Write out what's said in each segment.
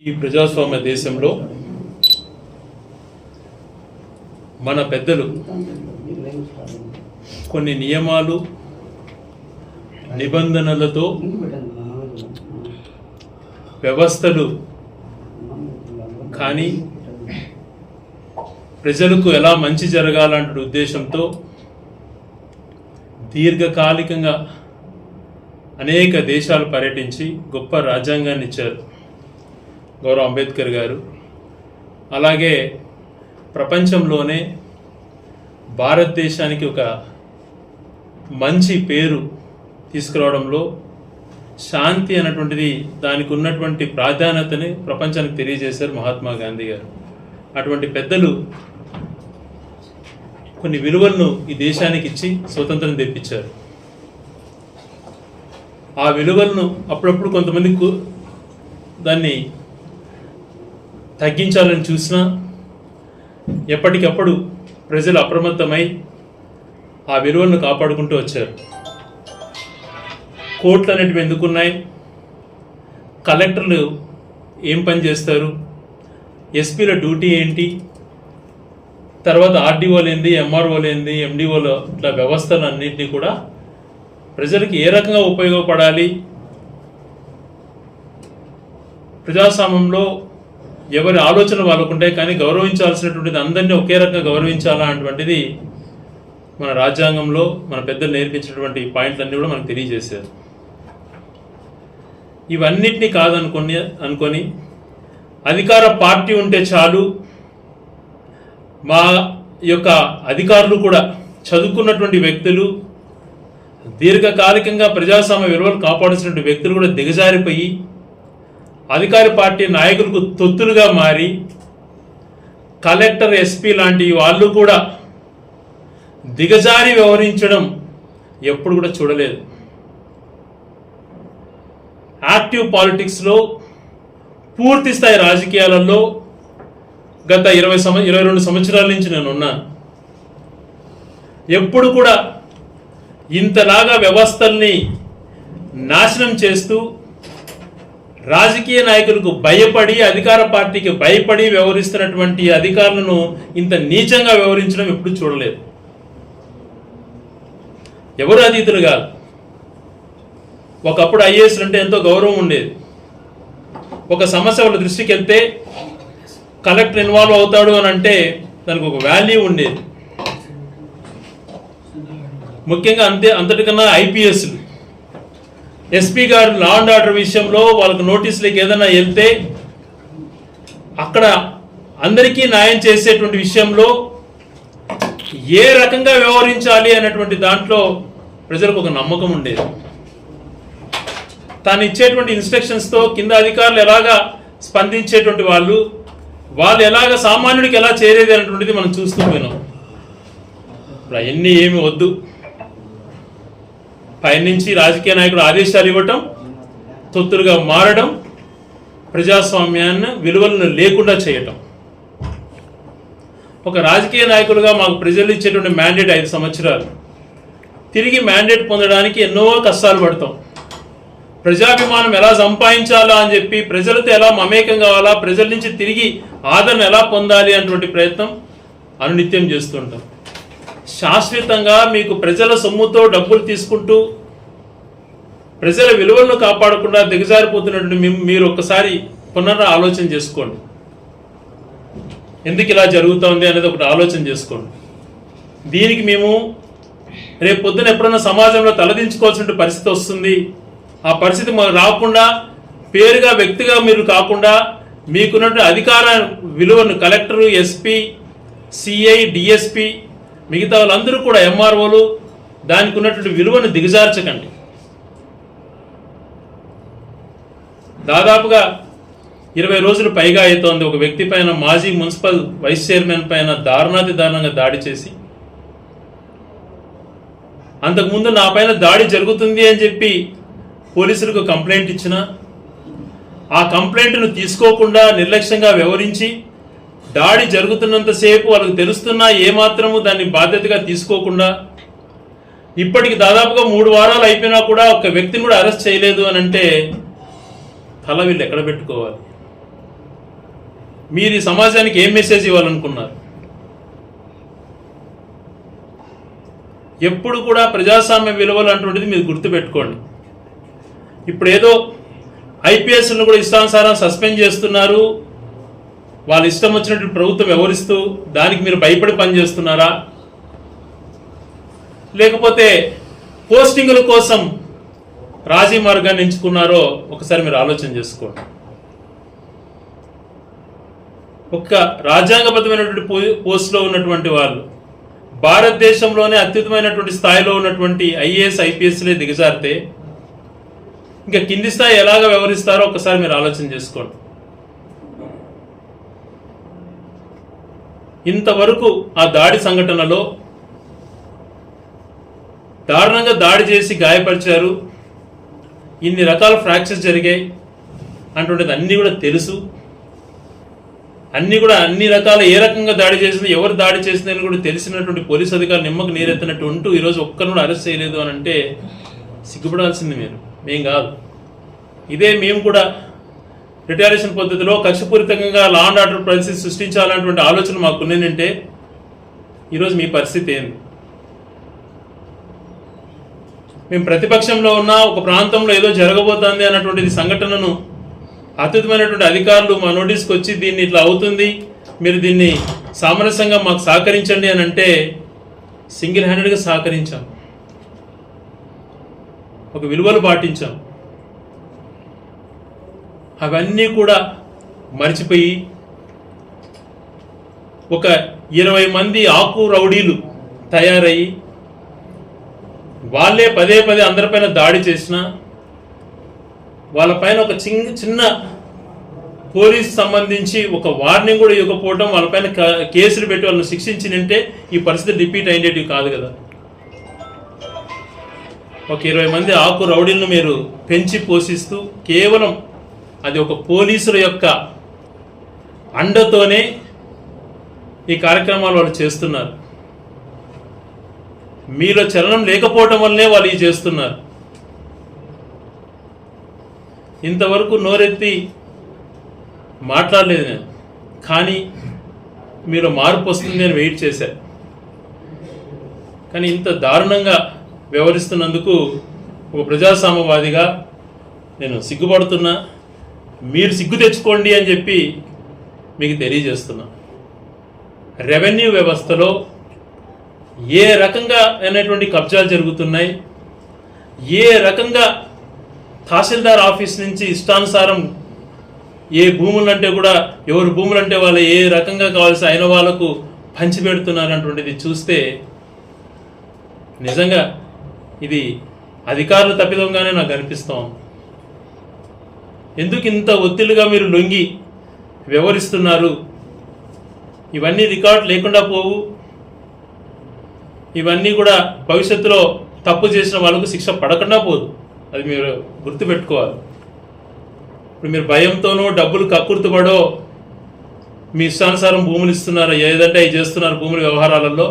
ఈ ప్రజాస్వామ్య దేశంలో మన పెద్దలు కొన్ని నియమాలు నిబంధనలతో వ్యవస్థలు కానీ ప్రజలకు ఎలా మంచి జరగాలంటే ఉద్దేశంతో దీర్ఘకాలికంగా అనేక దేశాలు పర్యటించి గొప్ప రాజ్యాంగాన్ని ఇచ్చారు గౌరవ్ అంబేద్కర్ గారు. అలాగే ప్రపంచంలోనే భారతదేశానికి ఒక మంచి పేరు తీసుకురావడంలో శాంతి అన్నటువంటిది దానికి ఉన్నటువంటి ప్రాధాన్యతని ప్రపంచానికి తెలియజేశారు మహాత్మా గాంధీ గారు. అటువంటి పెద్దలు కొన్ని విలువలను ఈ దేశానికి ఇచ్చి స్వతంత్రం తెప్పించారు. ఆ విలువలను అప్పుడప్పుడు కొంతమంది దాన్ని తగ్గించాలని చూసినా ఎప్పటికప్పుడు ప్రజలు అప్రమత్తమై ఆ విలువలను కాపాడుకుంటూ వచ్చారు. కోర్టులు అనేటివి ఎందుకున్నాయి, కలెక్టర్లు ఏం పని చేస్తారు, ఎస్పీల డ్యూటీ ఏంటి, తర్వాత ఆర్డీఓలు ఏంది, ఎంఆర్ఓలు ఏంది, ఎండిఓలు, ఇట్లా వ్యవస్థలన్నింటినీ కూడా ప్రజలకు ఏ రకంగా ఉపయోగపడాలి, ప్రజాస్వామ్యంలో ఎవరి ఆలోచన వాళ్ళకుంటాయి కానీ గౌరవించాల్సినటువంటిది అందరినీ ఒకే రకంగా గౌరవించాలా అటువంటిది మన రాజ్యాంగంలో మన పెద్దలు నేర్పించినటువంటి పాయింట్లన్నీ కూడా మనకు తెలియజేశారు. ఇవన్నిటినీ అనుకొని అధికార పార్టీ ఉంటే చాలు, మా యొక్క అధికారులు కూడా చదువుకున్నటువంటి వ్యక్తులు, దీర్ఘకాలికంగా ప్రజాస్వామ్య విలువలు కాపాడాల్సినటువంటి వ్యక్తులు కూడా దిగజారిపోయి అధికార పార్టీ నాయకులకు తొత్తులుగా మారి కలెక్టర్, ఎస్పీ లాంటి వాళ్ళు కూడా దిగజారి వ్యవహరించడం ఎప్పుడు కూడా చూడలేదు. యాక్టివ్ పాలిటిక్స్లో, పూర్తి స్థాయి రాజకీయాలలో గత 22 సంవత్సరాల నుంచి నేను ఉన్నాను. ఎప్పుడు కూడా ఇంతలాగా వ్యవస్థల్ని నాశనం చేస్తూ రాజకీయ నాయకులకు భయపడి, అధికార పార్టీకి భయపడి వ్యవహరిస్తున్నటువంటి అధికారులను ఇంత నీచంగా వ్యవహరించడం ఎప్పుడు చూడలేదు. ఎవరు అతీతులు కాదు. ఒకప్పుడు ఐఏఎస్ అంటే ఎంతో గౌరవం ఉండేది. ఒక సమస్య వాళ్ళ దృష్టికి వెళ్తే కలెక్టర్ ఇన్వాల్వ్ అవుతాడు అని అంటే దానికి ఒక వాల్యూ ఉండేది. ముఖ్యంగా అంతటికన్నా ఐపీఎస్లు, ఎస్పీ గారు లా అండ్ ఆర్డర్ విషయంలో వాళ్ళకు నోటీసులకు ఏదైనా వెళ్తే అక్కడ అందరికీ న్యాయం చేసేటువంటి విషయంలో ఏ రకంగా వ్యవహరించాలి అనేటువంటి దాంట్లో ప్రజలకు ఒక నమ్మకం ఉండేది. తాను ఇచ్చేటువంటి ఇన్స్ట్రక్షన్స్తో కింద అధికారులు ఎలాగా స్పందించేటువంటి వాళ్ళు ఎలాగ సామాన్యుడికి ఎలా చేరేది అనేటువంటిది మనం చూస్తూ పోయినాం. ఇప్పుడు అవన్నీ ఏమి వద్దు, పైనుంచి రాజకీయ నాయకుడు ఆదేశాలు ఇవ్వటం, తొత్తులుగా మారడం, ప్రజాస్వామ్యాన్ని విలువలను లేకుండా చేయటం. ఒక రాజకీయ నాయకులుగా మాకు ప్రజలు ఇచ్చేటువంటి మ్యాండేట్ 5 సంవత్సరాలు. తిరిగి మ్యాండేట్ పొందడానికి ఎన్నో కష్టాలు పడతాం. ప్రజాభిమానం ఎలా సంపాదించాలా అని చెప్పి, ప్రజలతో ఎలా మమేకం కావాలా, ప్రజల నుంచి తిరిగి ఆదరణ ఎలా పొందాలి అటువంటి ప్రయత్నం అనునిత్యం చేస్తుంటాం. శాశ్వతంగా మీకు ప్రజల సొమ్ముతో డబ్బులు తీసుకుంటూ ప్రజల విలువలను కాపాడకుండా దిగజారిపోతున్నటువంటి మీరు ఒక్కసారి ఆలోచన చేసుకోండి. ఎందుకు ఇలా జరుగుతోంది అనేది ఒకటి ఆలోచన చేసుకోండి. దీనికి మేము రేపు పొద్దున ఎప్పుడన్నా సమాజంలో తలదించుకోవాల్సిన పరిస్థితి వస్తుంది. ఆ పరిస్థితి రాకుండా, పేరుగా వ్యక్తిగా మీరు కాకుండా మీకున్నటువంటి అధికార విలువను కలెక్టరు, ఎస్పీ, సిఐ, డిఎస్పీ, మిగతా వాళ్ళందరూ కూడా ఎంఆర్ఓలు దానికి ఉన్నటువంటి విలువను దిగజార్చకండి. దాదాపుగా 20 రోజులు పైగా అవుతోంది ఒక వ్యక్తి పైన, మాజీ మున్సిపల్ వైస్ చైర్మన్ పైన దారుణంగా దాడి చేసి, అంతకుముందు నా పైన దాడి జరుగుతుంది అని చెప్పి పోలీసులకు కంప్లైంట్ ఇచ్చిన, ఆ కంప్లైంట్ను తీసుకోకుండా నిర్లక్ష్యంగా వ్యవహరించి దాడి జరుగుతున్నంతసేపు వాళ్ళకు తెలుస్తున్నా ఏమాత్రము దాన్ని బాధ్యతగా తీసుకోకుండా ఇప్పటికి దాదాపుగా 3 వారాలు అయిపోయినా కూడా ఒక వ్యక్తిని కూడా అరెస్ట్ చేయలేదు అని అంటే తల వీళ్ళు ఎక్కడ పెట్టుకోవాలి? మీరు ఈ సమాజానికి ఏం మెసేజ్ ఇవ్వాలనుకున్నారు? ఎప్పుడు కూడా ప్రజాస్వామ్య విలువలు అటువంటిది మీరు గుర్తుపెట్టుకోండి. ఇప్పుడు ఏదో ఐపీఎస్ను కూడా ఇష్టానుసారం సస్పెండ్ చేస్తున్నారు, వాళ్ళ ఇష్టం వచ్చినట్టు ప్రభుత్వం వ్యవహరిస్తూ దానికి మీరు భయపడి పనిచేస్తున్నారా, లేకపోతే పోస్టింగుల కోసం రాజీ మార్గాన్ని ఎంచుకున్నారో ఒకసారి మీరు ఆలోచన చేసుకోండి. ఒక్క రాజ్యాంగబద్ధమైనటువంటి పోస్టులో ఉన్నటువంటి వాళ్ళు భారతదేశంలోనే అత్యుత్తమైనటువంటి స్థాయిలో ఉన్నటువంటి ఐఏఎస్ ఐపీఎస్లే దిగజారితే ఇంకా కింది స్థాయి ఎలాగ వ్యవహరిస్తారో ఒకసారి మీరు ఆలోచన చేసుకోండి. ఇంతవరకు ఆ దాడి సంఘటనలో దారుణంగా దాడి చేసి గాయపరిచారు, ఇన్ని రకాల ఫ్రాక్చర్స్ జరిగాయి అంటుండేది అన్నీ కూడా తెలుసు. అన్ని రకాల ఏ రకంగా దాడి చేసింది, ఎవరు దాడి చేసిందని కూడా తెలిసినటువంటి పోలీసు అధికారులు నిమ్మకు నీరెత్తినట్టు ఉంటూ ఈరోజు ఒక్కరు కూడా అరెస్ట్ చేయలేదు అని అంటే సిగ్గుపడాల్సింది మేం కాదు. ఇదే మేము కూడా రిటాలియేషన్ పద్ధతిలో కక్షపూరితంగా లా అండ్ ఆర్డర్ పరిస్థితి సృష్టించాలన్నటువంటి ఆలోచన మాకు ఉన్నదంటే ఈరోజు మీ పరిస్థితి ఏంది? మేము ప్రతిపక్షంలో ఉన్న ఒక ప్రాంతంలో ఏదో జరగబోతోంది అన్నటువంటి సంఘటనను అత్యుత్తమైనటువంటి అధికారులు మా నోటీస్కి వచ్చి దీన్ని ఇట్లా అవుతుంది, మీరు దీన్ని సామరస్యంగా మాకు సహకరించండి అని అంటే సింగిల్ హ్యాండెడ్గా సహకరించాం, ఒక విలువలు పాటించాం. అవన్నీ కూడా మర్చిపోయి ఒక 20 మంది ఆకు రౌడీలు తయారయ్యి వాళ్ళే పదే అందరిపైన దాడి చేసిన, వాళ్ళపైన ఒక చిన్న పోలీస్ సంబంధించి ఒక వార్నింగ్ కూడా ఇవ్వకపోవడం, వాళ్ళపైన కేసులు పెట్టి వాళ్ళని శిక్షించినంటే ఈ పరిస్థితి రిపీట్ అయ్యేటివి కాదు కదా. ఒక 20 మంది ఆకు రౌడీలను మీరు పెంచి పోషిస్తూ కేవలం అది ఒక పోలీసుల యొక్క అండతోనే ఈ కార్యక్రమాలు వాళ్ళు చేస్తున్నారు. మీలో చలనం లేకపోవటం వల్లనే వాళ్ళు ఇది చేస్తున్నారు. ఇంతవరకు నోరెత్తి మాట్లాడలేదు నేను, కానీ మీలో మార్పు వస్తుంది అని వెయిట్ చేశాను. కానీ ఇంత దారుణంగా వ్యవహరిస్తున్నందుకు ఒక ప్రజాస్వామ్యవాదిగా నేను సిగ్గుపడుతున్నా. మీరు సిగ్గు తెచ్చుకోండి అని చెప్పి మీకు తెలియజేస్తున్నా. రెవెన్యూ వ్యవస్థలో ఏ రకంగా అయినటువంటి కబ్జాలు జరుగుతున్నాయి, ఏ రకంగా తహసీల్దార్ ఆఫీస్ నుంచి ఇష్టానుసారం ఏ భూములంటే కూడా ఎవరు భూములంటే వాళ్ళు ఏ రకంగా కావాల్సి అయిన వాళ్ళకు పంచిపెడుతున్నారన్నటువంటిది చూస్తే నిజంగా ఇది అధికారులు తప్పిదంగానే నాకు అనిపిస్తాం. ఎందుకు ఇంత ఒత్తిడిగా మీరు లొంగి వ్యవహరిస్తున్నారు? ఇవన్నీ రికార్డు లేకుండా పోవు. ఇవన్నీ కూడా భవిష్యత్తులో తప్పు చేసిన వాళ్ళకు శిక్ష పడకుండా పోదు. అది మీరు గుర్తుపెట్టుకోవాలి. ఇప్పుడు మీరు భయంతోనో డబ్బులు కక్కుర్తుపడో మీ ఇష్టానుసారం భూములు ఇస్తున్నారు, ఏదంటే అవి చేస్తున్నారు. భూముల వ్యవహారాలలో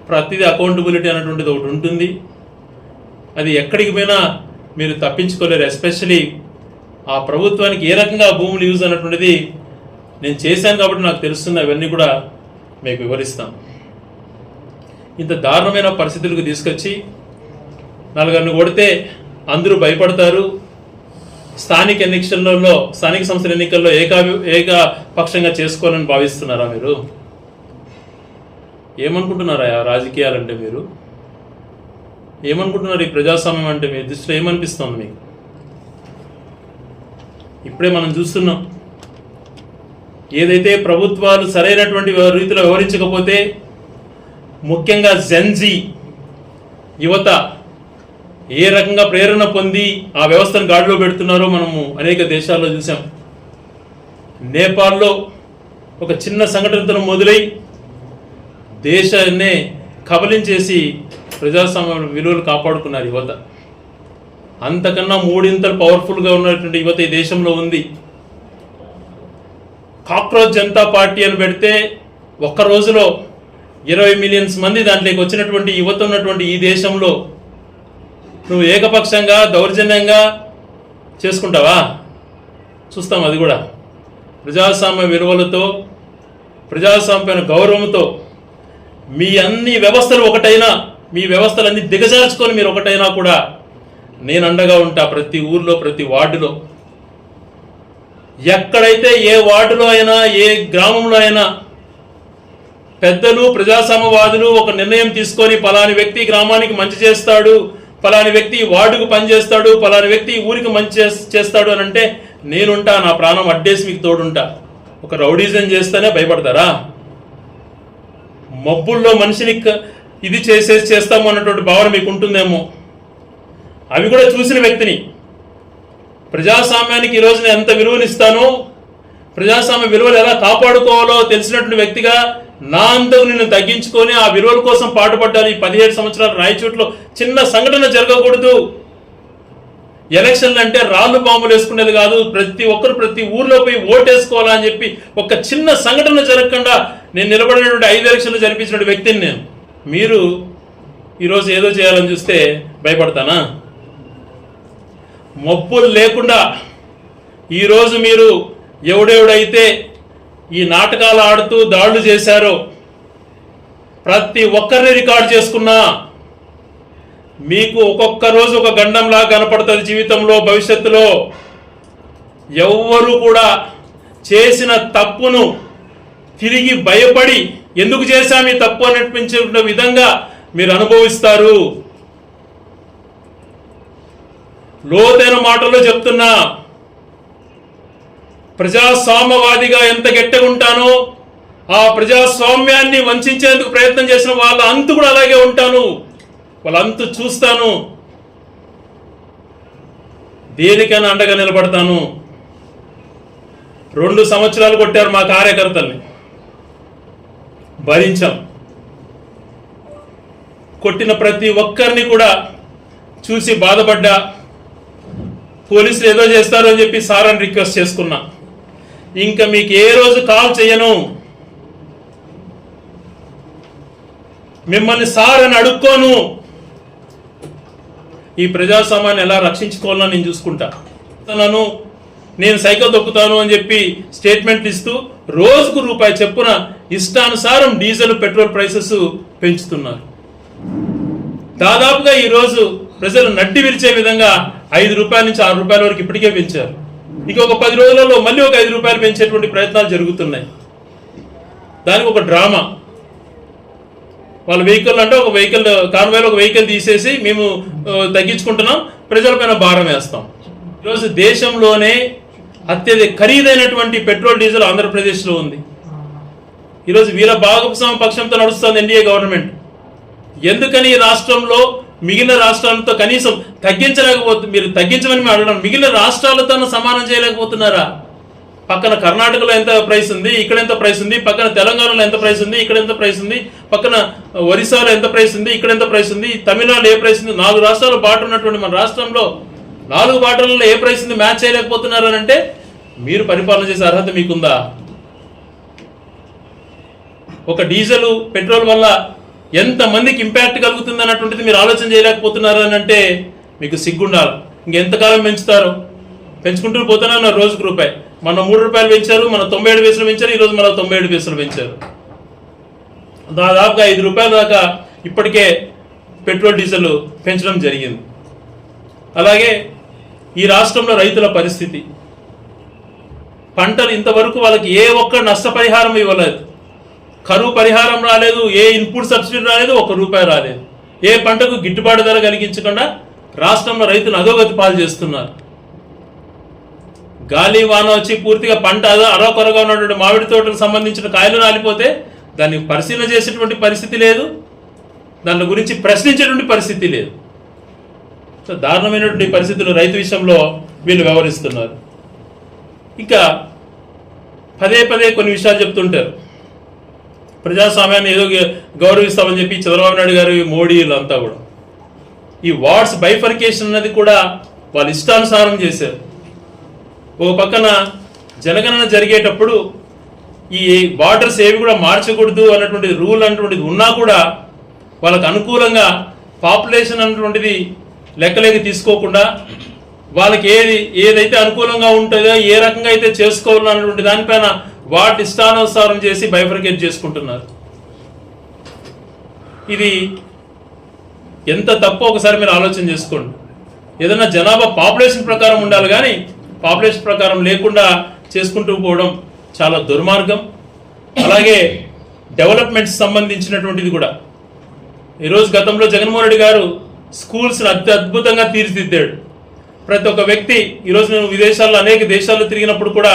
ప్రతిదీ అకౌంటబిలిటీ అనేటువంటిది ఒకటి ఉంటుంది. అది ఎక్కడికి పోయినా మీరు తప్పించుకోలేరు. ఎస్పెషలీ ఆ ప్రభుత్వానికి ఏ రకంగా భూములు యూజ్ అన్నటువంటిది నేను చేశాను కాబట్టి నాకు తెలుస్తుంది. అవన్నీ కూడా మీకు వివరిస్తాను. ఇంత దారుణమైన పరిస్థితులకు తీసుకొచ్చి నలుగురిని కొడితే అందరూ భయపడతారు. స్థానిక సంస్థల ఎన్నికల్లో ఏకపక్షంగా చేసుకోవాలని భావిస్తున్నారా? మీరు ఏమనుకుంటున్నారా రాజకీయాలంటే? మీరు ఏమనుకుంటున్నారు? ఈ ప్రజాస్వామ్యం అంటే మీ దృష్టిలో ఏమనిపిస్తుంది మీకు? ఇప్పుడే మనం చూస్తున్నాం, ఏదైతే ప్రభుత్వాలు సరైనటువంటి రీతిలో వ్యవహరించకపోతే ముఖ్యంగా జెన్జీ యువత ఏ రకంగా ప్రేరణ పొంది ఆ వ్యవస్థను గాడిలో పెడుతున్నారో మనము అనేక దేశాల్లో చూసాం. నేపాల్లో ఒక చిన్న సంఘటనతో మొదలై దేశాన్నే కబలించేసి ప్రజాస్వామ్య విలువలు కాపాడుకున్నారు యువత. అంతకన్నా మూడింతలు పవర్ఫుల్గా ఉన్నటువంటి యువత ఈ దేశంలో ఉంది. కాక్రోచ్ జనతా పార్టీ అని పెడితే ఒక్క రోజులో 20 మిలియన్స్ మంది దాంట్లోకి వచ్చినటువంటి యువత ఉన్నటువంటి ఈ దేశంలో నువ్వు ఏకపక్షంగా దౌర్జన్యంగా చేసుకుంటావా? చూస్తాం. అది కూడా ప్రజాస్వామ్య విలువలతో, ప్రజాస్వామ్య గౌరవంతో మీ అన్ని వ్యవస్థలు ఒకటైనా, మీ వ్యవస్థలన్నీ దిగజార్చుకొని మీరు ఒకటైనా కూడా నేను అండగా ఉంటా. ప్రతి ఊర్లో, ప్రతి వార్డులో, ఎక్కడైతే ఏ వార్డులో అయినా, ఏ గ్రామంలో అయినా పెద్దలు, ప్రజాస్వామ్యవాదులు ఒక నిర్ణయం తీసుకొని పలాని వ్యక్తి గ్రామానికి మంచి చేస్తాడు, పలాని వ్యక్తి వార్డుకు పనిచేస్తాడు, పలాని వ్యక్తి ఊరికి మంచి చేస్తాడు అని అంటే నేనుంటా, నా ప్రాణం అడ్డేసి మీకు తోడుంటా. ఒక రౌడీజం చేస్తేనే భయపడతారా? మబ్బుల్లో మనిషిని ఇది చేస్తాము అన్నటువంటి భావన మీకు ఉంటుందేమో. అవి కూడా చూసిన వ్యక్తిని. ప్రజాస్వామ్యానికి ఈరోజు నేను ఎంత విలువనిస్తానో, ప్రజాస్వామ్య విలువలు ఎలా కాపాడుకోవాలో తెలిసినటువంటి వ్యక్తిగా నా అంతకు నిన్ను తగ్గించుకొని ఆ విలువల కోసం పాటుపడ్డాను. ఈ 17 సంవత్సరాలు రాయచోట్లో చిన్న సంఘటన జరగకూడదు. ఎలక్షన్లు అంటే రాళ్ళు బాంబులు వేసుకునేది కాదు. ప్రతి ఒక్కరు ప్రతి ఊర్లో పోయి ఓటేసుకోవాలా అని చెప్పి ఒక చిన్న సంఘటన జరగకుండా నేను నిలబడినటువంటి 5 ఎలక్షన్లు జరిపించిన వ్యక్తిని నేను. మీరు ఈరోజు ఏదో చేయాలని చూస్తే భయపడతానా? మబ్బులు లేకుండా ఈరోజు మీరు ఎవడెవడైతే ఈ నాటకాలు ఆడుతూ దాడులు చేశారో ప్రతి ఒక్కరిని రికార్డ్ చేసుకున్నా మీకు ఒక్కొక్క రోజు ఒక గండంలా కనపడుతుంది జీవితంలో, భవిష్యత్తులో. ఎవ్వరూ కూడా చేసిన తప్పును తిరిగి భయపడి ఎందుకు చేశాము ఈ తప్పు అనిపించే విధంగా మీరు అనుభవిస్తారు. లోతైన మాటల్లో చెప్తున్నా, ప్రజాస్వామ్యవాదిగా ఎంత గట్టిగా ఉంటానో ఆ ప్రజాస్వామ్యాన్ని వంచేందుకు ప్రయత్నం చేసిన వాళ్ళ అంతు కూడా అలాగే ఉంటాను. వాళ్ళ అంతు చూస్తాను. దేనికైనా అండగా నిలబడతాను. 2 సంవత్సరాలు కొట్టారు మా కార్యకర్తల్ని, భరించాం. కొట్టిన ప్రతి ఒక్కరిని కూడా చూసి బాధపడ్డా. పోలీసులు ఏదో చేస్తారు అని చెప్పి సార్ అని రిక్వెస్ట్ చేసుకున్నా. ఇంకా మీకు ఏ రోజు కాల్ చేయను, మిమ్మల్ని సార్ అని అడుక్కోను. ఈ ప్రజాస్వామ్యాన్ని ఎలా రక్షించుకోవాలని నేను చూసుకుంటా. నేను సైకిల్ తొక్కుతాను అని చెప్పి స్టేట్మెంట్లు ఇస్తూ రోజుకు రూపాయి చెప్పున ఇష్టానుసారం డీజిల్, పెట్రోల్ ప్రైసెస్ పెంచుతున్నారు. దాదాపుగా ఈరోజు ప్రజలు నడ్డి విరిచే విధంగా 5 రూపాయల నుంచి 6 రూపాయల వరకు ఇప్పటికే పెంచారు. ఇక ఒక 10 రోజులలో మళ్ళీ ఒక 5 రూపాయలు పెంచేటువంటి ప్రయత్నాలు జరుగుతున్నాయి. దానికి ఒక డ్రామా. వాళ్ళ వెహికల్ అంటే ఒక వెహికల్ కాన్వాయ్లో ఒక వెహికల్ తీసేసి మేము తగ్గించుకుంటున్నాం, ప్రజలపైన భారం వేస్తాం. ఈరోజు దేశంలోనే అత్యధిక ఖరీదైనటువంటి పెట్రోల్, డీజిల్ ఆంధ్రప్రదేశ్లో ఉంది. ఈరోజు వీళ్ళ భాగస్వామ్య పక్షంతో నడుస్తుంది ఎన్డీఏ గవర్నమెంట్. ఎందుకని ఈ రాష్ట్రంలో మిగిలిన రాష్ట్రాలతో కనీసం తగ్గించలేకపోతుంది? మీరు తగ్గించమని మేము అడగడం, మిగిలిన రాష్ట్రాలతో సమానం చేయలేకపోతున్నారా? పక్కన కర్ణాటకలో ఎంత ప్రైస్ ఉంది, ఇక్కడ ఎంత ప్రైస్ ఉంది, పక్కన తెలంగాణలో ఎంత ప్రైస్ ఉంది, ఇక్కడ ఎంత ప్రైస్ ఉంది, పక్కన ఒరిస్సాలో ఎంత ప్రైస్ ఉంది, ఇక్కడ ఎంత ప్రైస్ ఉంది, తమిళనాడు ఏ ప్రైస్ ఉంది. 4 రాష్ట్రాలు బాట ఉన్నటువంటి మన రాష్ట్రంలో 4 బాటలలో ఏ ప్రైస్ ఉంది మ్యాచ్ చేయలేకపోతున్నారు అని అంటే మీరు పరిపాలన చేసే అర్హత మీకుందా? ఒక డీజిల్, పెట్రోల్ వల్ల ఎంతమందికి ఇంపాక్ట్ కలుగుతుంది అన్నటువంటిది మీరు ఆలోచన చేయలేకపోతున్నారు అని అంటే మీకు సిగ్గుండాలి. ఇంకెంతకాలం పెంచుతారు? పెంచుకుంటూ పోతున్నా రోజుకు రూపాయి. మన 3 రూపాయలు పెంచారు, మన 97 పైసలు పెంచారు, ఈరోజు మన 97 పైసలు పెంచారు. దాదాపుగా 5 రూపాయల దాకా ఇప్పటికే పెట్రోల్, డీజిల్ పెంచడం జరిగింది. అలాగే ఈ రాష్ట్రంలో రైతుల పరిస్థితి, పంటలు ఇంతవరకు వాళ్ళకి ఏ ఒక్క నష్టపరిహారం ఇవ్వలేదు. కరువు పరిహారం రాలేదు, ఏ ఇన్పుట్ సబ్సిడీ రాలేదు, 1 రూపాయి రాలేదు. ఏ పంటకు గిట్టుబాటు ధర కలిగించకుండా రాష్ట్రంలో రైతులు అధోగతి పాలు చేస్తున్నారు. గాలి వాన వచ్చి పూర్తిగా పంట అరకొరగా ఉన్నటువంటి మామిడి తోటలకు సంబంధించిన కాయలు రాలిపోతే దాన్ని పరిశీలన చేసేటువంటి పరిస్థితి లేదు, దాని గురించి ప్రశ్నించేటువంటి పరిస్థితి లేదు. సో దారుణమైనటువంటి పరిస్థితులు రైతు విషయంలో వీళ్ళు వ్యవహరిస్తున్నారు. ఇంకా పదే పదే కొన్ని విషయాలు చెప్తుంటారు. ప్రజాస్వామ్యాన్ని ఏదో గౌరవిస్తామని చెప్పి చంద్రబాబు నాయుడు గారు, మోడీ వీళ్ళంతా కూడా ఈ వార్డ్స్ బైఫర్కేషన్ అనేది కూడా వాళ్ళు ఇష్టానుసారం చేశారు. ఓ పక్కన జనగణన జరిగేటప్పుడు ఈ బార్డర్స్ ఏవి కూడా మార్చకూడదు అన్నటువంటి రూల్ అన్నటువంటిది ఉన్నా కూడా వాళ్ళకు అనుకూలంగా పాపులేషన్ అన్నటువంటిది లెక్కలేకి తీసుకోకుండా వాళ్ళకి ఏదైతే అనుకూలంగా ఉంటుందో ఏ రకంగా అయితే చేసుకోవాలన్నటువంటి దానిపైన వాటి ఇష్టానుసారం చేసి బైఫర్కేట్ చేసుకుంటున్నారు. ఇది ఎంత తప్పో ఒకసారి మీరు ఆలోచన చేసుకోండి. ఏదైనా జనాభా పాపులేషన్ ప్రకారం ఉండాలి, కానీ పాపులేషన్ ప్రకారం లేకుండా చేసుకుంటూ పోవడం చాలా దుర్మార్గం. అలాగే డెవలప్మెంట్స్ సంబంధించినటువంటిది కూడా ఈరోజు గతంలో జగన్మోహన్ రెడ్డి గారు స్కూల్స్ని అద్భుతంగా తీర్చిదిద్దాడు. ప్రతి ఒక్క వ్యక్తి ఈరోజు నేను విదేశాల్లో అనేక దేశాల్లో తిరిగినప్పుడు కూడా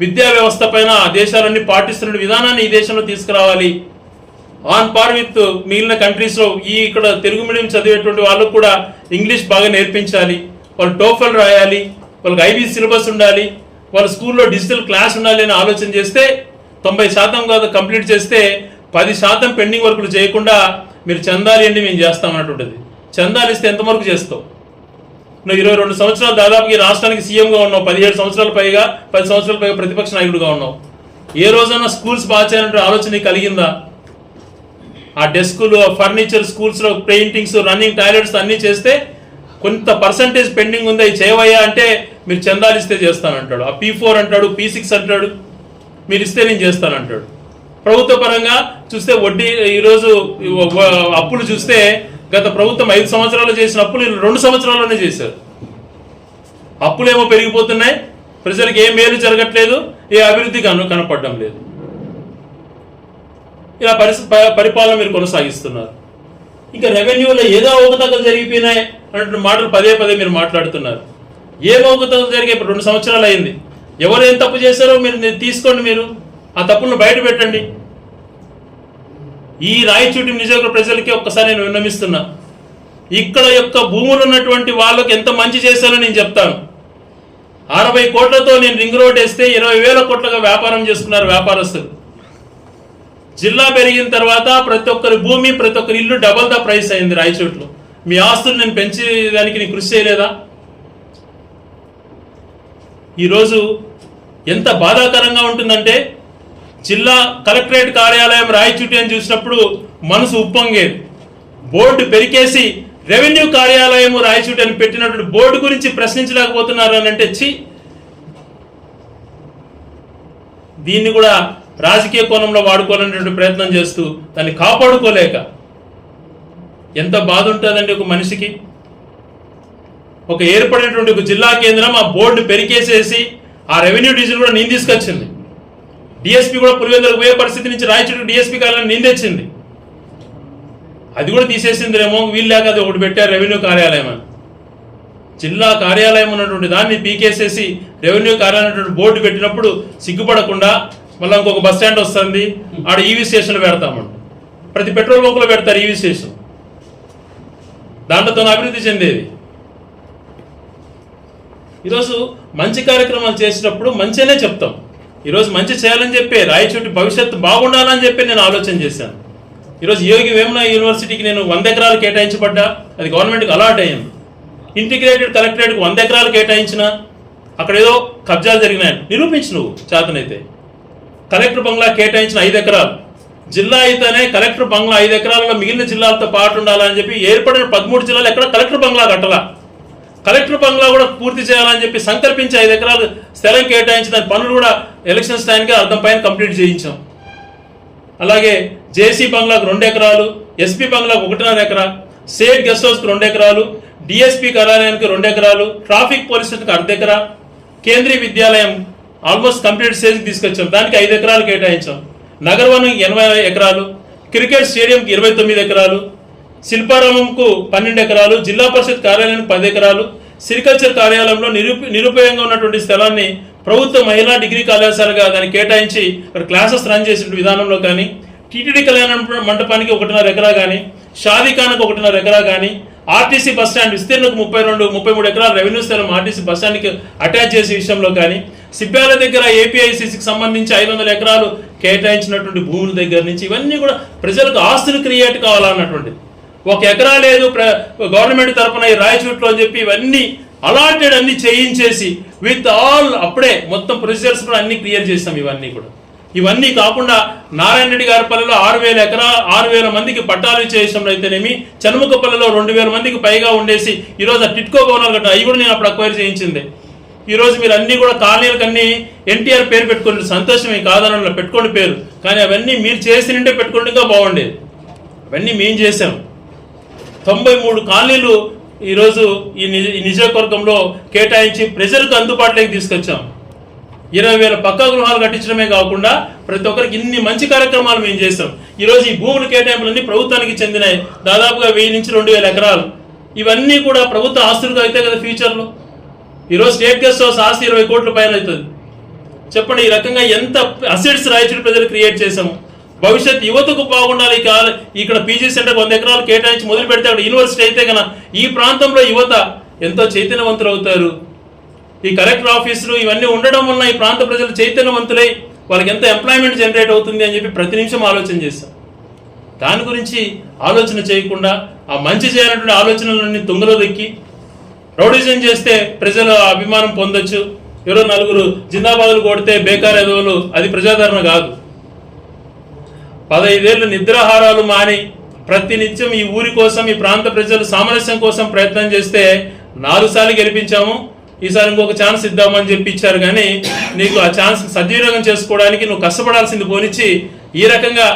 విద్యా వ్యవస్థ పైన ఆ దేశాలన్నీ పాటిస్తున్న విధానాన్ని ఈ దేశంలో తీసుకురావాలి, ఆన్ పార్ విత్ మిగిలిన కంట్రీస్లో ఇక్కడ తెలుగు మీడియం చదివేటువంటి వాళ్ళకు కూడా ఇంగ్లీష్ బాగా నేర్పించాలి, వాళ్ళు టోఫెల్ రాయాలి, వాళ్ళకి ఐబీ సిలబస్ ఉండాలి, వాళ్ళ స్కూల్లో డిజిటల్ క్లాస్ ఉండాలి అని ఆలోచన చేస్తే 90% కాదు కంప్లీట్ చేస్తే 10% పెండింగ్ వర్కులు చేయకుండా మీరు చందాలు అండి మేము చేస్తాం అన్నటువంటిది. చందాలు ఇస్తే ఎంతవరకు చేస్తావు? నువ్వు 22 సంవత్సరాలు దాదాపు ఈ రాష్ట్రానికి సీఎంగా ఉన్నావు, 17 సంవత్సరాల పైగా 10 సంవత్సరాల పైగా ప్రతిపక్ష నాయకుడిగా ఉన్నావు. ఏ రోజైనా స్కూల్స్ బాగా చేయాలంటే ఆలోచన కలిగిందా? ఆ డెస్కులు, ఆ ఫర్నిచర్, స్కూల్స్లో పెయింటింగ్స్, రన్నింగ్ టాయిలెట్స్ అన్నీ చేస్తే కొంత పర్సంటేజ్ పెండింగ్ ఉంది, అవి చేయవయ్యా అంటే మీరు చందాలు ఇస్తే చేస్తానంటాడు. ఆ P4 అంటాడు, P6 అంటాడు, మీరు ఇస్తే నేను చేస్తానంటాడు. ప్రభుత్వ పరంగా చూస్తే వడ్డీ ఈరోజు అప్పులు చూస్తే గత ప్రభుత్వం 5 సంవత్సరాలు చేసిన అప్పులు 2 సంవత్సరాల్లోనే చేశారు. అప్పులేమో పెరిగిపోతున్నాయి, ప్రజలకు ఏ మేలు జరగట్లేదు, ఏ అభివృద్ధి కనపడడం లేదు. ఇలా పరిపాలన మీరు కొనసాగిస్తున్నారు. ఇంకా రెవెన్యూలో ఏదో అవకతవకలు జరిగిపోయినాయి అన్నటువంటి మాటలు పదే మీరు మాట్లాడుతున్నారు. ఏం అవకతవకలు జరిగే 2 సంవత్సరాలు అయింది. ఎవరు ఏం తప్పు చేశారో మీరు తీసుకోండి, మీరు ఆ తప్పులను బయట పెట్టండి. ఈ రాయచోటి నియోజకవర్గ ప్రజలకి ఒక్కసారి నేను విన్నవిస్తున్నా, ఇక్కడ యొక్క భూములు ఉన్నటువంటి వాళ్ళకి ఎంత మంచి చేశారో నేను చెప్తాను. 60 కోట్లతో నేను రింగ్ రోడ్ వేస్తే 20,000 కోట్లుగా వ్యాపారం చేసుకున్నారు వ్యాపారస్తులు. జిల్లా పెరిగిన తర్వాత ప్రతి ఒక్కరి భూమి, ప్రతి ఒక్కరి ఇల్లు డబల్ ద ప్రైస్ అయింది రాయచోట్లో. మీ ఆస్తులు నేను పెంచేదానికి నేను కృషి చేయలేదా? ఈరోజు ఎంత బాధాకరంగా ఉంటుందంటే, జిల్లా కలెక్టరేట్ కార్యాలయం రాయచోటి అని చూసినప్పుడు మనసు ఉప్పొంగేది. బోర్డు పెరికేసి రెవెన్యూ కార్యాలయం రాయచోటి అని పెట్టినటువంటి బోర్డు గురించి ప్రశ్నించలేకపోతున్నారు అని అంటే దీన్ని కూడా రాజకీయ కోణంలో వాడుకోవాలనేటువంటి ప్రయత్నం చేస్తూ దాన్ని కాపాడుకోలేక ఎంత బాధ ఉంటుందండి ఒక మనిషికి. ఒక ఏర్పడినటువంటి ఒక జిల్లా కేంద్రం ఆ బోర్డు పెరికేసేసి ఆ రెవెన్యూ డివిజన్ కూడా నేను తీసుకొచ్చింది. డిఎస్పీ కూడా పులివెందులకు పోయే పరిస్థితి నుంచి రాయచోటి డిఎస్పీ కార్యాలయం నేను తెచ్చింది. అది కూడా తీసేసిందిరేమో, వీళ్ళు లేక అది ఒకటి పెట్టారు రెవెన్యూ కార్యాలయం అని. జిల్లా కార్యాలయం ఉన్నటువంటి దాన్ని పీకేసేసి రెవెన్యూ కార్యాలయం బోర్డు పెట్టినప్పుడు సిగ్గుపడకుండా మళ్ళీ ఇంకొక బస్ స్టాండ్ వస్తుంది, ఆడ ఈవీ స్టేషన్లు పెడతామంట. ప్రతి పెట్రోల్ బంకులో పెడతారు ఈవీ స్టేషన్. దాంట్తో అభివృద్ధి చెందేది. ఈరోజు మంచి కార్యక్రమాలు చేసినప్పుడు మంచిగానే చెప్తాం. ఈరోజు మంచి చేయాలని చెప్పి రాయచోటి భవిష్యత్తు బాగుండాలని చెప్పి నేను ఆలోచన చేశాను. ఈరోజు యోగి వేమన యూనివర్సిటీకి నేను 100 ఎకరాలు కేటాయించబడ్డా, అది గవర్నమెంట్కి అలాట్ అయ్యింది. ఇంటిగ్రేటెడ్ కలెక్టరేట్కి 100 ఎకరాలు కేటాయించిన, అక్కడ ఏదో కబ్జాలు జరిగినాయని నిరూపించు నువ్వు చేతనైతే. కలెక్టర్ బంగ్లా కేటాయించిన 5 ఎకరాలు, జిల్లా అయితేనే కలెక్టర్ బంగ్లా 5 ఎకరాలలో మిగిలిన జిల్లాలతో పాటు ఉండాలని చెప్పి ఏర్పడిన 13 జిల్లాలు ఎక్కడ కలెక్టర్ బంగ్లా కట్టాల. కలెక్టర్ బంగ్లా కూడా పూర్తి చేయాలని చెప్పి సంకల్పించి 5 ఎకరాలు స్థలం కేటాయించి దాని పనులు కూడా ఎలక్షన్స్ టైంకి అర్థం పైన కంప్లీట్ చేయించాం. అలాగే జేసీ బంగ్లాకు 2 ఎకరాలు, ఎస్పీ బంగ్లాకు 1.5 ఎకరా, స్టేట్ గెస్ట్ హౌస్కి 2 ఎకరాలు, డిఎస్పీ కార్యాలయానికి 2 ఎకరాలు, ట్రాఫిక్ పోలీస్ స్టేషన్కి 1/2 ఎకరా, కేంద్రీయ విద్యాలయం ఆల్మోస్ట్ కంప్లీట్ స్టేజ్కి తీసుకొచ్చాం, దానికి 5 ఎకరాలు కేటాయించాం. నగరవనంకి 80 ఎకరాలు, క్రికెట్ స్టేడియంకి 29 ఎకరాలు, శిల్పారామంకు 12 ఎకరాలు, జిల్లా పరిషత్ కార్యాలయానికి 10 ఎకరాలు, సిరికల్చర్ కార్యాలయంలో నిరుపయోగంగా ఉన్నటువంటి స్థలాన్ని ప్రభుత్వ మహిళా డిగ్రీ కళాశాలగా దాన్ని కేటాయించి అక్కడ క్లాసెస్ రన్ చేసిన విధానంలో కానీ, టీటీడీ కళ్యాణ మండపానికి 1.5 ఎకరా కానీ, షాదీఖానకు 1.5 ఎకరా కానీ, ఆర్టీసీ బస్ స్టాండ్ విస్తీర్ణకు 33 ఎకరాల రెవెన్యూ స్థలం ఆర్టీసీ బస్ స్టాండ్కి అటాచ్ చేసే విషయంలో కానీ, సిబ్బ్యాల దగ్గర ఏపీఐసిసికి సంబంధించి 500 ఎకరాలు కేటాయించినటువంటి భూముల దగ్గర నుంచి ఇవన్నీ కూడా ప్రజలకు ఆస్తులు క్రియేట్ కావాలన్నటువంటిది. 1 ఎకరా లేదు గవర్నమెంట్ తరఫున ఈ రాయచోట్లో అని చెప్పి ఇవన్నీ అలాటెడ్ అన్ని చేయించేసి విత్ ఆల్ అప్పుడే మొత్తం ప్రొసీజర్స్ కూడా అన్ని క్లియర్ చేస్తాం. ఇవన్నీ కూడా ఇవన్నీ కాకుండా నారాయణ రెడ్డి గారి పల్లెలో 6,000 ఎకరాలు 6,000 మందికి పట్టాలు ఇచ్చే విషయంలో అయితేనేమి, చనుముకపల్లిలో 2,000 మందికి పైగా ఉండేసి ఈరోజు ఆ టిట్కో భవనాలు కట్ట అవి కూడా నేను అప్పుడు అక్వైర్ చేయించింది. ఈరోజు మీరు అన్నీ కూడా కాలనీలకు అన్ని ఎన్టీఆర్ పేరు పెట్టుకోండి, సంతోషమే కాదనలో పెట్టుకోండి పేరు, కానీ అవన్నీ మీరు చేసినంటే పెట్టుకుంటే ఇంకా బాగుండేది. అవన్నీ మేము చేసాం. 93 కాలనీలు ఈరోజు ఈ నియోజకవర్గంలో కేటాయించి ప్రజలకు అందుబాటులోకి తీసుకొచ్చాం. 20,000 పక్కా గృహాలు కట్టించడమే కాకుండా ప్రతి ఒక్కరికి ఇన్ని మంచి కార్యక్రమాలు మేము చేసాం. ఈరోజు ఈ భూముల కేటాయింపులన్నీ ప్రభుత్వానికి చెందినాయి, దాదాపుగా 1000 నుంచి 2,000 ఎకరాలు. ఇవన్నీ కూడా ప్రభుత్వ ఆస్తులుగా అయితే కదా ఫ్యూచర్లో. ఈరోజు స్టేట్ గెస్ట్ హౌస్ ఆస్తి 20 కోట్ల పైన అవుతుంది. చెప్పండి, ఈ రకంగా ఎంత అసెట్స్ రాయచూరు ప్రజలు క్రియేట్ చేసాము. భవిష్యత్ యువతకు బాగుండాలి. ఇక్కడ పీజీ సెంటర్ 100 ఎకరాలు కేటాయించి మొదలు పెడితే అక్కడ యూనివర్సిటీ అయితే కన్నా ఈ ప్రాంతంలో యువత ఎంతో చైతన్యవంతులు అవుతారు. ఈ కలెక్టర్ ఆఫీసులు ఇవన్నీ ఉండడం వల్ల ఈ ప్రాంత ప్రజలు చైతన్యవంతులై వాళ్ళకి ఎంత ఎంప్లాయ్మెంట్ జనరేట్ అవుతుంది అని చెప్పి ప్రతి నిమిషం ఆలోచన చేస్తాం. దాని గురించి ఆలోచన చేయకుండా ఆ మంచి చేయాలనే ఆలోచనలన్నీ తుంగలో దొక్కి రౌడిజం చేస్తే ప్రజల అభిమానం పొందొచ్చు. ఎవరో 4 జిందాబాదులు కొడితే బేకార్ ఎదవలు, అది ప్రజాదరణ కాదు. 15 ఏళ్ళు నిద్రాహారాలు మాని ప్రతినిత్యం ఈ ఊరి కోసం, ఈ ప్రాంత ప్రజలు సామరస్యం కోసం ప్రయత్నం చేస్తే 4 సార్లు గెలిపించాము. ఈసారి ఇంకొక ఛాన్స్ ఇద్దామని చెప్పి ఇచ్చారు, కానీ నీకు ఆ ఛాన్స్ సద్వినియోగం చేసుకోవడానికి నువ్వు కష్టపడాల్సింది పోనిచ్చి ఈ రకంగా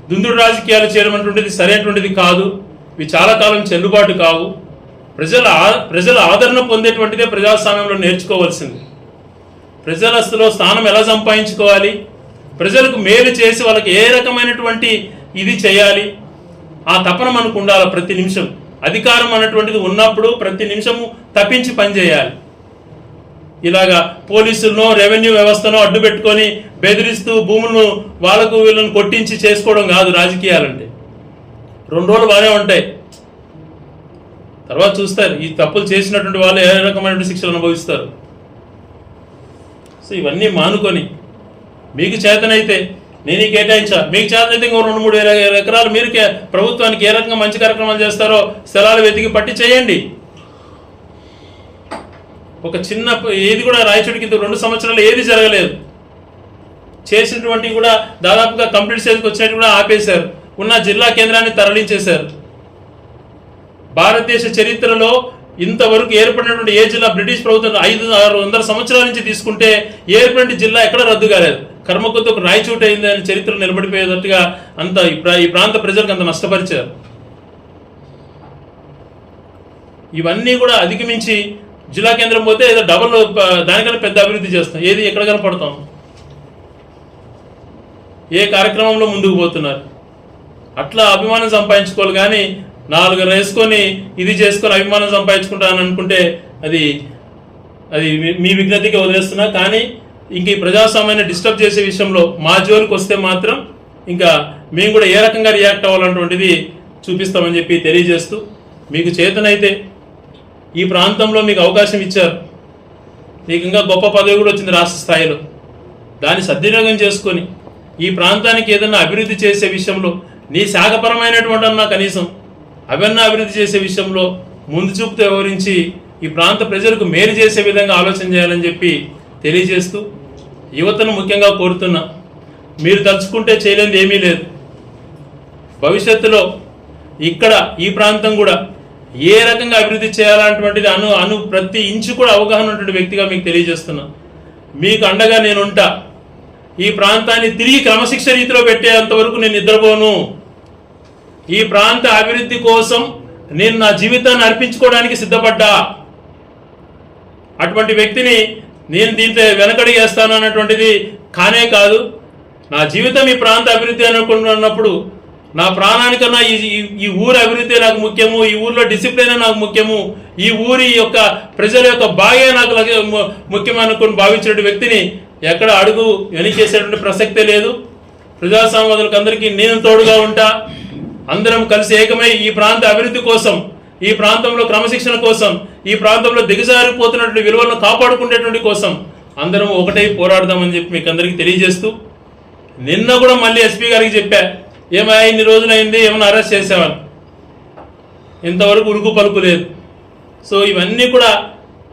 దుందుడు రాజకీయాలు చేయడం అటువంటిది సరైనటువంటిది కాదు. ఇవి చాలా కాలం చెల్లుబాటు కావు. ప్రజల ఆదరణ పొందేటువంటిదే ప్రజాస్వామ్యంలో నేర్చుకోవాల్సింది. ప్రజలలో స్థానం ఎలా సంపాదించుకోవాలి, ప్రజలకు మేలు చేసి వాళ్ళకి ఏ రకమైనటువంటి ఇది చేయాలి, ఆ తపన మనకు ఉండాలి. ప్రతి నిమిషం అధికారం అన్నటువంటిది ఉన్నప్పుడు ప్రతి నిమిషము తప్పించి పనిచేయాలి. ఇలాగా పోలీసులను, రెవెన్యూ వ్యవస్థను అడ్డు పెట్టుకొని బెదిరిస్తూ భూములను వాళ్ళకు వీళ్ళను కొట్టించి చేసుకోవడం కాదు రాజకీయాలంటే. 2 రోజులు బాగానే ఉంటాయి, తర్వాత చూస్తారు ఈ తప్పులు చేసినటువంటి వాళ్ళు ఏ రకమైనటువంటి శిక్షలు అనుభవిస్తారు. సో ఇవన్నీ మానుకొని మీకు చేతనైతే నేను కేటాయించా, మీకు చేతనైతే ఇంకో 2-3 ఎకరాలు మీరు ప్రభుత్వానికి ఏ రకంగా మంచి కార్యక్రమాలు చేస్తారో స్థలాలు వెతికి పట్టి చేయండి. ఒక చిన్న ఏది కూడా రాయచోటికి 2 సంవత్సరాలు ఏది జరగలేదు. చేసినటువంటి కూడా దాదాపుగా కంప్లీట్ స్టేజ్కి వచ్చినట్టు కూడా ఆపేశారు. ఉన్న జిల్లా కేంద్రాన్ని తరలించేశారు. భారతదేశ చరిత్రలో ఇంతవరకు ఏర్పడినటువంటి ఏ జిల్లా బ్రిటిష్ ప్రభుత్వం 500-600 సంవత్సరాల నుంచి తీసుకుంటే ఏర్పడిన జిల్లా ఎక్కడ రద్దు కాలేదు. కర్మకొద్ది ఒక రాయచోటు అయింది అని చరిత్ర నిలబడిపోయేటట్టుగా అంత ఈ ప్రాంత ప్రజలకు అంత నష్టపరిచారు. ఇవన్నీ కూడా అధిగమించి జిల్లా కేంద్రం పోతే ఏదో డబల్ దానికన్నా పెద్ద అభివృద్ధి చేస్తాం. ఏది ఎక్కడ కనపడతాం, ఏ కార్యక్రమంలో ముందుకు పోతున్నారు. అట్లా అభిమానం సంపాదించుకోవాలి, కానీ 4 వేసుకొని ఇది చేసుకొని అభిమానం సంపాదించుకుంటానని అనుకుంటే అది మీ విజ్ఞతకి వదిలేస్తున్నా. కానీ ఇంక ఈ ప్రజాస్వామ్యాన్ని డిస్టర్బ్ చేసే విషయంలో మా జోలికి వస్తే మాత్రం ఇంకా మేము కూడా ఏ రకంగా రియాక్ట్ అవ్వాలన్నటువంటిది చూపిస్తామని చెప్పి తెలియజేస్తూ, మీకు చేతనైతే ఈ ప్రాంతంలో మీకు అవకాశం ఇచ్చారు, మీకు ఇంకా గొప్ప పదవి కూడా వచ్చింది రాష్ట్ర స్థాయిలో, దాన్ని సద్వినియోగం చేసుకొని ఈ ప్రాంతానికి ఏదన్నా అభివృద్ధి చేసే విషయంలో నీ శాఖపరమైనటువంటి అన్నా కనీసం అవన్నీ అభివృద్ధి చేసే విషయంలో ముందు చూపుతో వివరించి ఈ ప్రాంత ప్రజలకు మేలు చేసే విధంగా ఆలోచన చేయాలని చెప్పి తెలియజేస్తూ, యువతను ముఖ్యంగా కోరుతున్నా, మీరు తలుచుకుంటే చేయలేనిది ఏమీ లేదు. భవిష్యత్తులో ఇక్కడ ఈ ప్రాంతం కూడా ఏ రకంగా అభివృద్ధి చేయాలన్నటువంటిది ప్రతి ఇంచు కూడా అవగాహన ఉన్నటువంటి వ్యక్తిగా మీకు తెలియజేస్తున్నా. మీకు అండగా నేను ఉంటా. ఈ ప్రాంతాన్ని తిరిగి క్రమశిక్ష రీతిలో పెట్టేంత వరకు నేను నిద్రపోను. ఈ ప్రాంత అభివృద్ధి కోసం నేను నా జీవితాన్ని అర్పించుకోవడానికి సిద్ధపడ్డా. అటువంటి వ్యక్తిని నేను దీంట్లో వెనకడి వేస్తాను అన్నటువంటిది కానే కాదు. నా జీవితం ఈ ప్రాంత అభివృద్ధి అనుకున్నప్పుడు నా ప్రాణానికన్నా ఈ ఊరి అభివృద్ధి నాకు ముఖ్యము, ఈ ఊరిలో డిసిప్లిన్ నాకు ముఖ్యము, ఈ ఊరి యొక్క ప్రజల యొక్క బాగే నాకు ముఖ్యం అనుకుని భావించిన వ్యక్తిని ఎక్కడ అడుగు వెనకేసేటువంటి ప్రసక్తే లేదు. ప్రజాస్వామ్యవాదులకు అందరికీ నేను తోడుగా ఉంటా. అందరం కలిసి ఏకమై ఈ ప్రాంత అభివృద్ధి కోసం, ఈ ప్రాంతంలో క్రమశిక్షణ కోసం, ఈ ప్రాంతంలో దిగజారిపోతున్నటువంటి విలువలను కాపాడుకునేటువంటి కోసం అందరం ఒకటై పోరాడదామని చెప్పి మీకు అందరికీ తెలియజేస్తూ, నిన్న కూడా మళ్ళీ ఎస్పీ గారికి చెప్పా, ఏమయ్యా ఇన్ని రోజులైంది, ఏమైనా అరెస్ట్ చేసేవాళ్ళు, ఇంతవరకు ఉరుకు పలుకు లేదు. సో ఇవన్నీ కూడా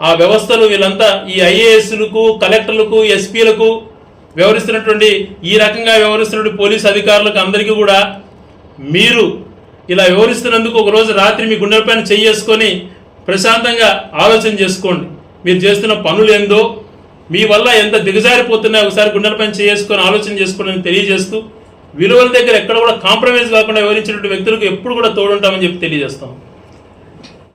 ఆ వ్యవస్థలు వీళ్ళంతా ఈ ఐఏఎస్లకు, కలెక్టర్లకు, ఎస్పీలకు వ్యవహరిస్తున్నటువంటి ఈ రకంగా వ్యవహరిస్తున్నటువంటి పోలీసు అధికారులకు అందరికీ కూడా మీరు ఇలా వ్యవహరిస్తున్నందుకు ఒకరోజు రాత్రి మీ గుండెలపైన చేసుకొని ప్రశాంతంగా ఆలోచన చేసుకోండి. మీరు చేస్తున్న పనులు ఏందో, మీ వల్ల ఎంత దిగజారిపోతున్నాయో ఒకసారి గుండెలపైన చేసుకొని ఆలోచన చేసుకోండి అని తెలియజేస్తూ, విలువల దగ్గర ఎక్కడ కూడా కాంప్రమైజ్ కాకుండా వ్యవహరించినటువంటి వ్యక్తులకు ఎప్పుడు కూడా తోడుంటామని చెప్పి తెలియజేస్తాం.